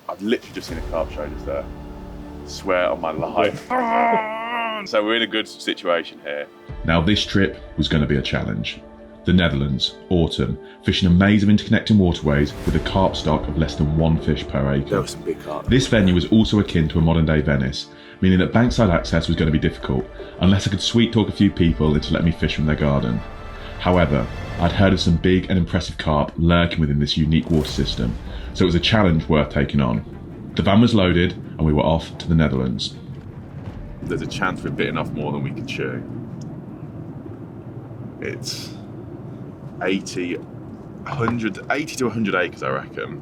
I've literally just seen a carp show just there. Swear on my life. So we're in a good situation here. Now this trip was going to be a challenge. The Netherlands, autumn, fishing a maze of interconnecting waterways with a carp stock of less than 1 fish per acre. There were some big carp. This venue was also akin to a modern day Venice, meaning that bankside access was going to be difficult, unless I could sweet talk a few people into letting me fish from their garden. However, I'd heard of some big and impressive carp lurking within this unique water system, so it was a challenge worth taking on. The van was loaded and we were off to the Netherlands. There's a chance we're biting off more than we can chew. It's 80 to 100 acres, I reckon.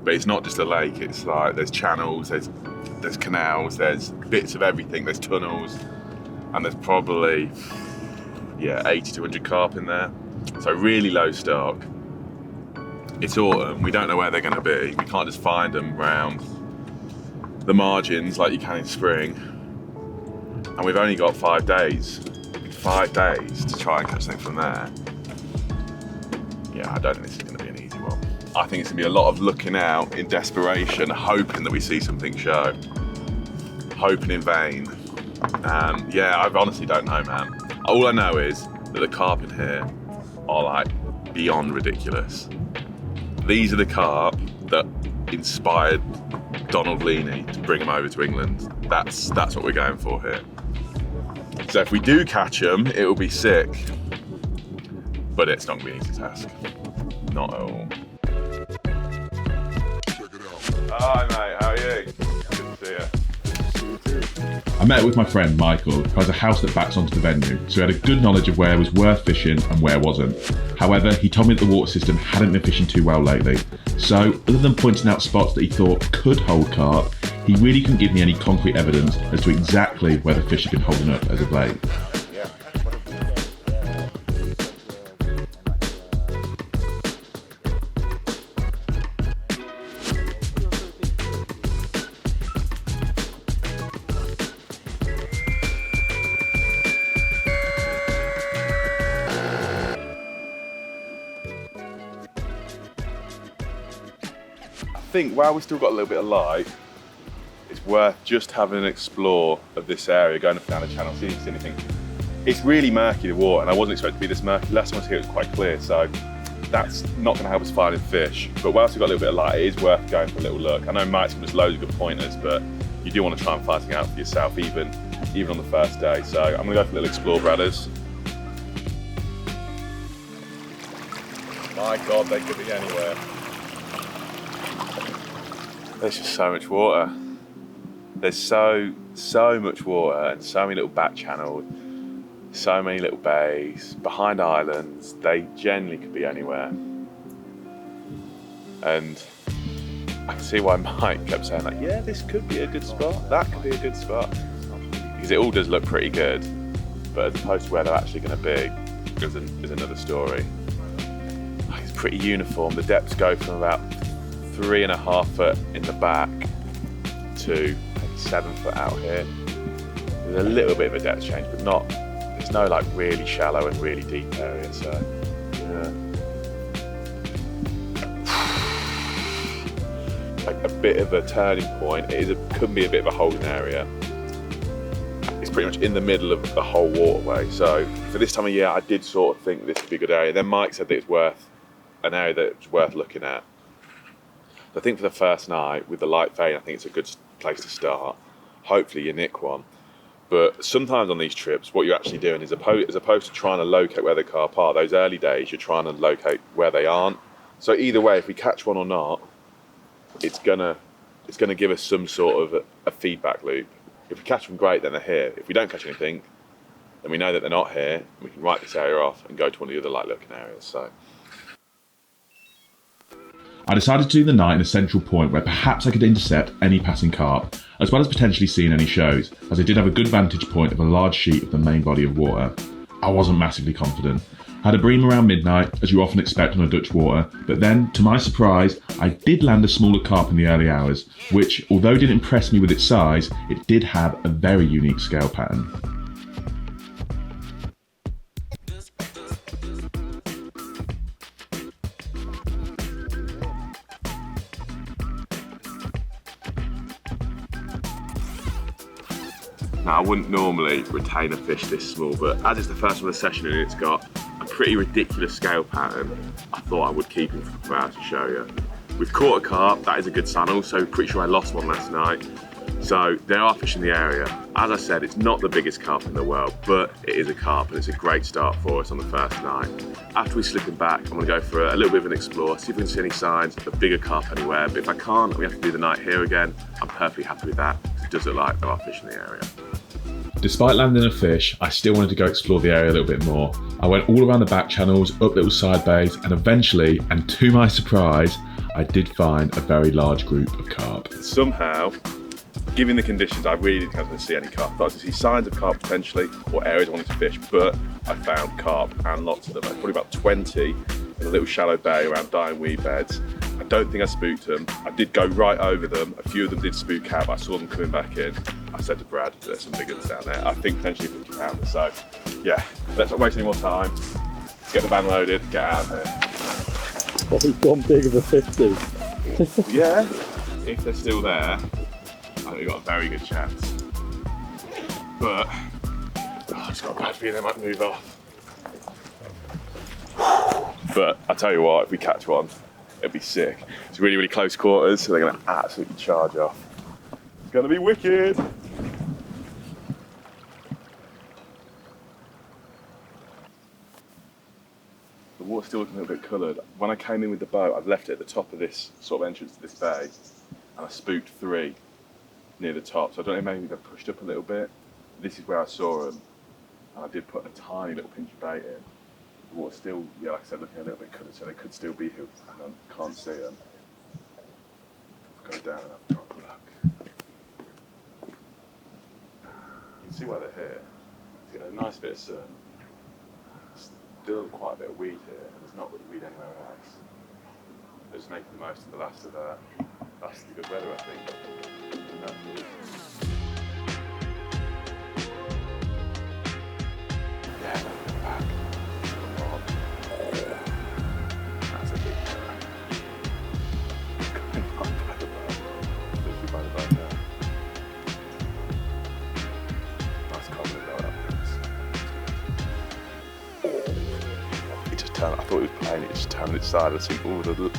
But it's not just a lake, it's like there's channels, there's canals, there's bits of everything, there's tunnels, and there's probably 80 to 100 carp in there. So really low stock. It's autumn, we don't know where they're going to be. We can't just find them around the margins like you can in spring. And we've only got 5 days. 5 days to try and catch something from there. Yeah, I don't think this is going to be an easy one. I think it's going to be a lot of looking out in desperation, hoping that we see something show. Hoping in vain. I honestly don't know, man. All I know is that the carp in here are like beyond ridiculous. These are the carp that inspired Donald Leaney to bring them over to England. That's what we're going for here. So if we do catch them, it will be sick. But it's not going to be an easy task. Not at all. Hi mate, how are you? Good to see you. I met with my friend Michael, who has a house that backs onto the venue, so he had a good knowledge of where was worth fishing and where wasn't. However, he told me that the water system hadn't been fishing too well lately. So, other than pointing out spots that he thought could hold carp, he really couldn't give me any concrete evidence as to exactly where the fish have been holding up as of late. I think while we've still got a little bit of light, it's worth just having an explore of this area, going up and down the channel, see if there's anything. It's really murky, the water, and I wasn't expecting it to be this murky. Last time I was here it was quite clear, so that's not going to help us finding fish. But whilst we've got a little bit of light, it is worth going for a little look. I know Mike's given us loads of good pointers, but you do want to try and find something out for yourself, even on the first day. So I'm going to go for a little explore, brothers. My God, they could be anywhere. There's just so much water. There's so much water and so many little back channels, so many little bays, behind islands. They generally could be anywhere. And I can see why Mike kept saying like, yeah, this could be a good spot, that could be a good spot. Because it all does look pretty good, but as opposed to where they're actually going to be, is another story. It's pretty uniform. The depths go from about 3.5 foot in the back to 7 foot out here. There's a little bit of a depth change, but there's no like really shallow and really deep area, so yeah. Like a bit of a turning point. Could be a bit of a holding area. It's pretty much in the middle of the whole waterway, so for this time of year I did sort of think this would be a good area. Then Mike said that it's worth an area that's worth looking at. I think for the first night, with the light fading, I think it's a good place to start. Hopefully you nick one. But sometimes on these trips, what you're actually doing is, as opposed to trying to locate where the carp are, those early days, you're trying to locate where they aren't. So either way, if we catch one or not, it's gonna give us some sort of a feedback loop. If we catch them, great, then they're here. If we don't catch anything, then we know that they're not here. We can write this area off and go to one of the other light looking areas. So I decided to do the night in a central point where perhaps I could intercept any passing carp, as well as potentially seeing any shows, as I did have a good vantage point of a large sheet of the main body of water. I wasn't massively confident. I had a bream around midnight, as you often expect on a Dutch water, but then, to my surprise, I did land a smaller carp in the early hours, which, although didn't impress me with its size, it did have a very unique scale pattern. Now, I wouldn't normally retain a fish this small, but as it's the first one of the session and it's got a pretty ridiculous scale pattern, I thought I would keep him for a couple of hours to show you. We've caught a carp, that is a good sign. Also, pretty sure I lost one last night. So there are fish in the area. As I said, it's not the biggest carp in the world, but it is a carp and it's a great start for us on the first night. After we slip him back, I'm gonna go for a little bit of an explore, see if we can see any signs of a bigger carp anywhere. But if I can't, and we have to do the night here again, I'm perfectly happy with that. It does look like there are fish in the area. Despite landing a fish, I still wanted to go explore the area a little bit more. I went all around the back channels, up little side bays, and eventually, and to my surprise, I did find a very large group of carp. Somehow, given the conditions, I really didn't have to see any carp. I was to see signs of carp potentially, or areas I wanted to fish, but I found carp and lots of them. Probably about 20 in a little shallow bay around dying weed beds. I don't think I spooked them. I did go right over them. A few of them did spook out, but I saw them coming back in. I said to Brad, there's some big ones down there. I think potentially 50 pounds. So yeah, let's not waste any more time. Get the van loaded, get out of here. Well, we've gone big of a 50. Yeah, if they're still there, I think we've got a very good chance. But I just got a bad feeling they might move off. But I tell you what, if we catch one, it'd be sick. It's really, really close quarters, so they're gonna absolutely charge off. It's gonna be wicked. The water's still looking a little bit coloured. When I came in with the boat, I'd left it at the top of this sort of entrance to this bay, and I spooked 3 near the top. So I don't know, maybe they've pushed up a little bit. This is where I saw them, and I did put a tiny little pinch of bait in. The water's still, yeah, like I said, looking a little bit coloured, so they could still be here, and I can't see them. Go down and have a proper look. You can see why they're here. It's got a nice bit of sun. Still quite a bit of weed here, and there's not really weed anywhere else. They're just making the most of the last of the good weather, I think. Yeah, look back. That's a big error. Coming on by the boat. Literally by the boat now. Nice comment though, that is. It just turned, I thought it was playing, it just turned its side. I see all the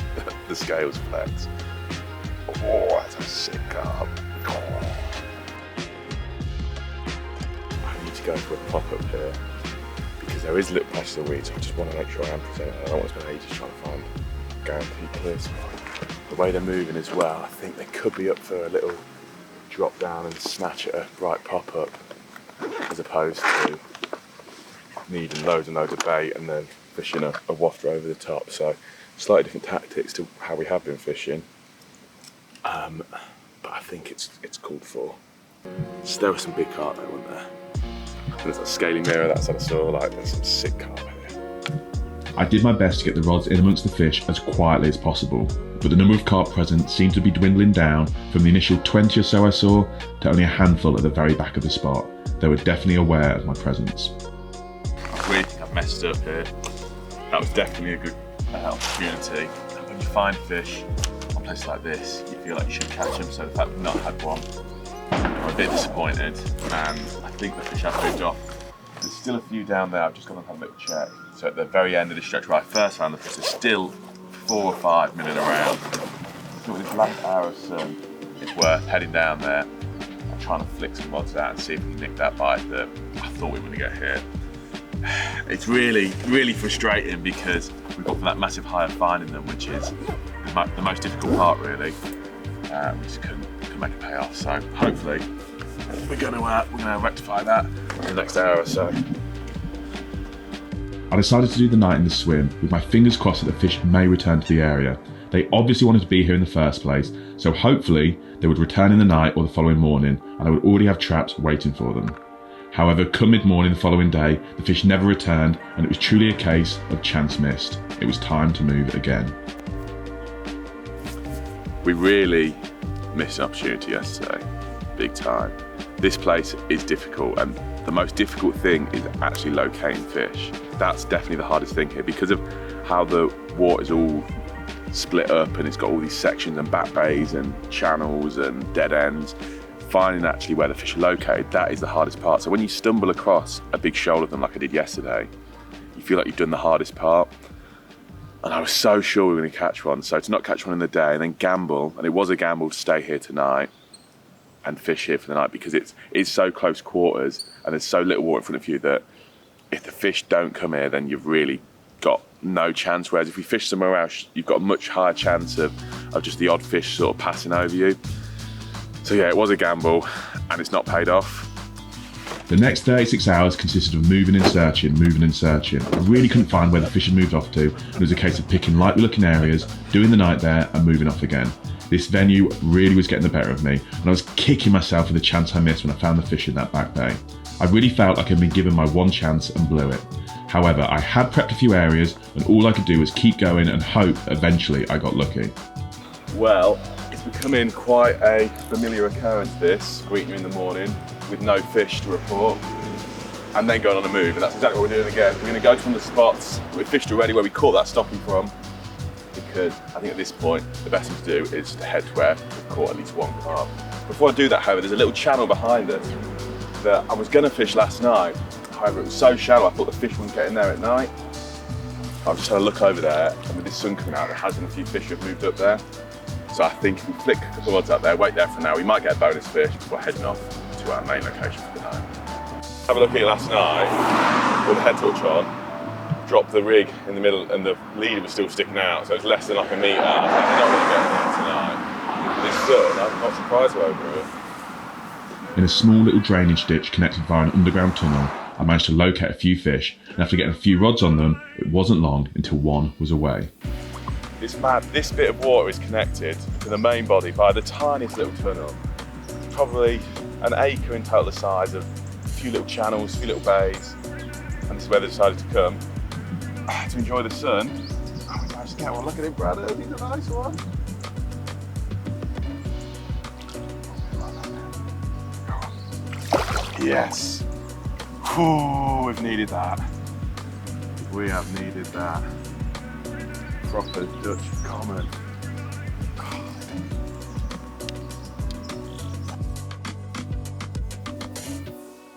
scales flex. Oh, that's a sick carp. Oh. I need to go for a pop-up here because there is little patches of weed, so I just want to make sure I am presenting. I don't want to spend ages trying to find guaranteed clear spot. The way they're moving as well, I think they could be up for a little drop down and snatch at a bright pop-up as opposed to needing loads and loads of bait and then fishing a wafter over the top. So slightly different tactics to how we have been fishing. But I think it's called for. So there were some big carp there, weren't there? And there's a scaly mirror, that's what I saw, like there's some sick carp here. I did my best to get the rods in amongst the fish as quietly as possible, but the number of carp present seemed to be dwindling down from the initial 20 or so I saw to only a handful at the very back of the spot. They were definitely aware of my presence. I really think I've messed up here. That was definitely a good opportunity. When you find fish on places like this, you feel like you should catch them, so the fact we've not had one, I'm a bit disappointed, and I think the fish have moved off. There's still a few down there, I've just gone and had a little check. So at the very end of the stretch where I first found the fish, there's still 4 or 5 milling around. I thought this last hour of sun, it's worth heading down there and trying to flick some rods out and see if we can nick that bite that I thought we were going to get here. It's really, really frustrating because we've got for that massive high of finding them, which is the most difficult part really. We just couldn't make it pay off. So hopefully we're going to rectify that in the next hour or so. I decided to do the night in the swim with my fingers crossed that the fish may return to the area. They obviously wanted to be here in the first place, so hopefully they would return in the night or the following morning and I would already have traps waiting for them. However, come mid-morning the following day, the fish never returned and it was truly a case of chance missed. It was time to move again. We really missed an opportunity yesterday, big time. This place is difficult and the most difficult thing is actually locating fish. That's definitely the hardest thing here because of how the water is all split up and it's got all these sections and back bays and channels and dead ends. finding actually where the fish are located, that is the hardest part. So when you stumble across a big shoal of them like I did yesterday, you feel like you've done the hardest part. And I was so sure we were going to catch one. So to not catch one in the day and then gamble, and it was a gamble to stay here tonight and fish here for the night, because it's so close quarters and there's so little water in front of you that if the fish don't come here, then you've really got no chance. Whereas if we fish somewhere else, you've got a much higher chance of just the odd fish sort of passing over you. So yeah, it was a gamble and it's not paid off. The next 36 hours consisted of moving and searching. I really couldn't find where the fish had moved off to, and it was a case of picking likely looking areas, doing the night there and moving off again. This venue really was getting the better of me, and I was kicking myself for the chance I missed when I found the fish in that back bay. I really felt like I'd been given my one chance and blew it. However, I had prepped a few areas, and all I could do was keep going and hope eventually I got lucky. Well, it's becoming quite a familiar occurrence, this, greeting you in the morning with no fish to report and then going on a move, and that's exactly what we're doing again. We're going to go to one of the spots we fished already where we caught that stocky from, because I think at this point the best thing to do is to head to where we've caught at least one carp. Before I do that, however, there's a little channel behind us that I was going to fish last night. However, it was so shallow I thought the fish wouldn't get in there at night. I've just had a look over there, and with this sun coming out, there has been a few fish who have moved up there. So I think if we flick a couple of rods up there, wait there for now, we might get a bonus fish before heading off to our main location for the night. Have a look at it last night, put the head torch on, dropped the rig in the middle, and the leader was still sticking out, so it's less than like a metre. I was like, they're not going to get there tonight. This sun, I'm not surprised we're over it. In a small little drainage ditch connected via an underground tunnel, I managed to locate a few fish, and after getting a few rods on them, it wasn't long until one was away. It's mad, this bit of water is connected to the main body by the tiniest little tunnel. Probably an acre in total, the size of a few little channels, a few little bays, and this is where they decided to come to enjoy the sun. And we managed to get one. Look at him, Brad, he's a nice one. Yes. Ooh, we've needed that. We have needed that. Proper Dutch common.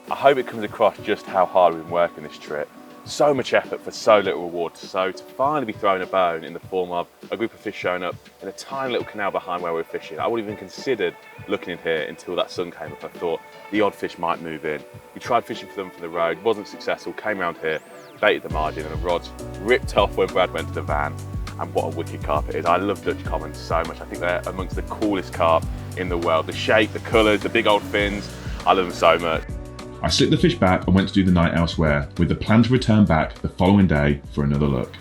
I hope it comes across just how hard we've been working this trip. So much effort for so little reward. So to finally be thrown a bone in the form of a group of fish showing up in a tiny little canal behind where we were fishing. I wouldn't even considered looking in here until that sun came up. I thought the odd fish might move in. We tried fishing for them from the road, wasn't successful, came around here, baited the margin, and the rods ripped off when Brad went to the van. And what a wicked carp it is. I love Dutch commons so much. I think they're amongst the coolest carp in the world. The shape, the colours, the big old fins, I love them so much. I slipped the fish back and went to do the night elsewhere, with the plan to return back the following day for another look.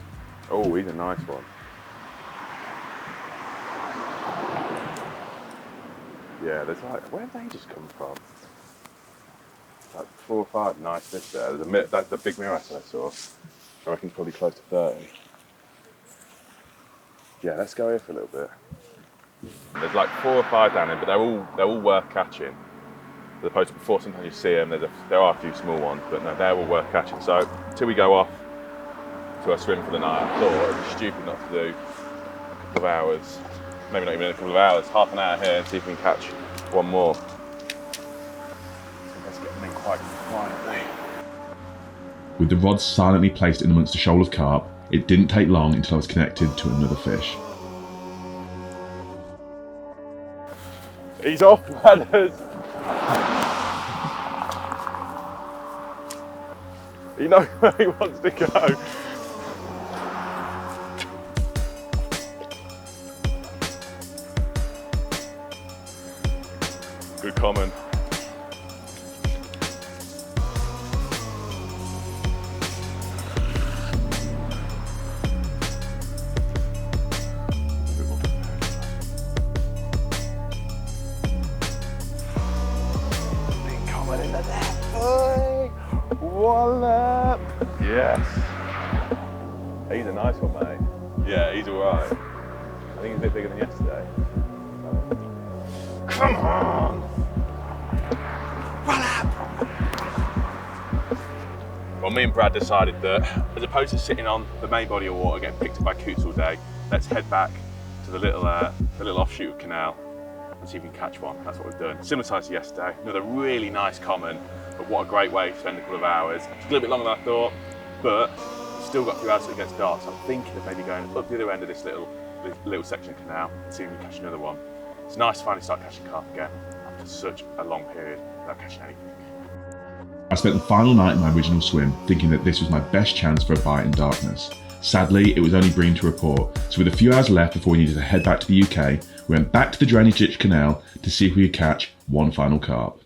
Oh, he's a nice one. Yeah, there's like, where have they just come from? Like 4 or 5 nice fish there. That's the big mirror I saw. I reckon it's probably close to 30. Yeah, let's go here for a little bit. There's like 4 or 5 down here, but they're all worth catching. As opposed to before, sometimes you see them, there are a few small ones, but no, they're all worth catching. So, till we go off to our swim for the night, I thought it'd be stupid not to do a couple of hours, maybe not even a couple of hours, half an hour here and see if we can catch one more. Let's get them in quite quietly. With the rods silently placed in amongst a shoal of carp, it didn't take long until I was connected to another fish. He's off, brothers! He knows where he wants to go. Good common. Yes. He's a nice one, mate. Yeah, he's alright. I think he's a bit bigger than yesterday. Come on! Run up! Well, me and Brad decided that as opposed to sitting on the main body of water getting picked up by coots all day, let's head back to the little offshoot of canal and see if we can catch one. That's what we've done. Similar size to yesterday, another really nice common, but what a great way to spend a couple of hours. It's a little bit longer than I thought, but still got a few hours till it gets dark, so I'm thinking of maybe going up the other end of this little section of canal and see if we can catch another one. It's nice to finally start catching carp again after such a long period without catching anything. I spent the final night in my original swim thinking that this was my best chance for a bite in darkness. Sadly, it was only green to report, so with a few hours left before we needed to head back to the UK, we went back to the drainage ditch canal to see if we could catch one final carp.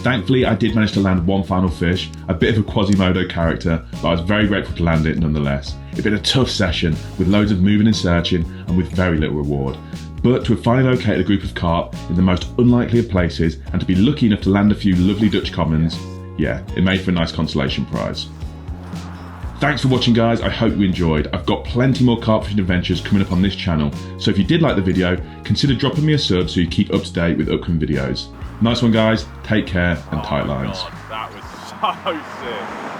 Thankfully, I did manage to land one final fish, a bit of a Quasimodo character, but I was very grateful to land it nonetheless. It'd been a tough session, with loads of moving and searching, and with very little reward. But to have finally located a group of carp in the most unlikely of places, and to be lucky enough to land a few lovely Dutch commons, yeah, it made for a nice consolation prize. Thanks for watching, guys. I hope you enjoyed. I've got plenty more carp fishing adventures coming up on this channel, so if you did like the video, consider dropping me a sub so you keep up to date with upcoming videos. Nice one, guys. Take care and tight lines. God, that was so sick.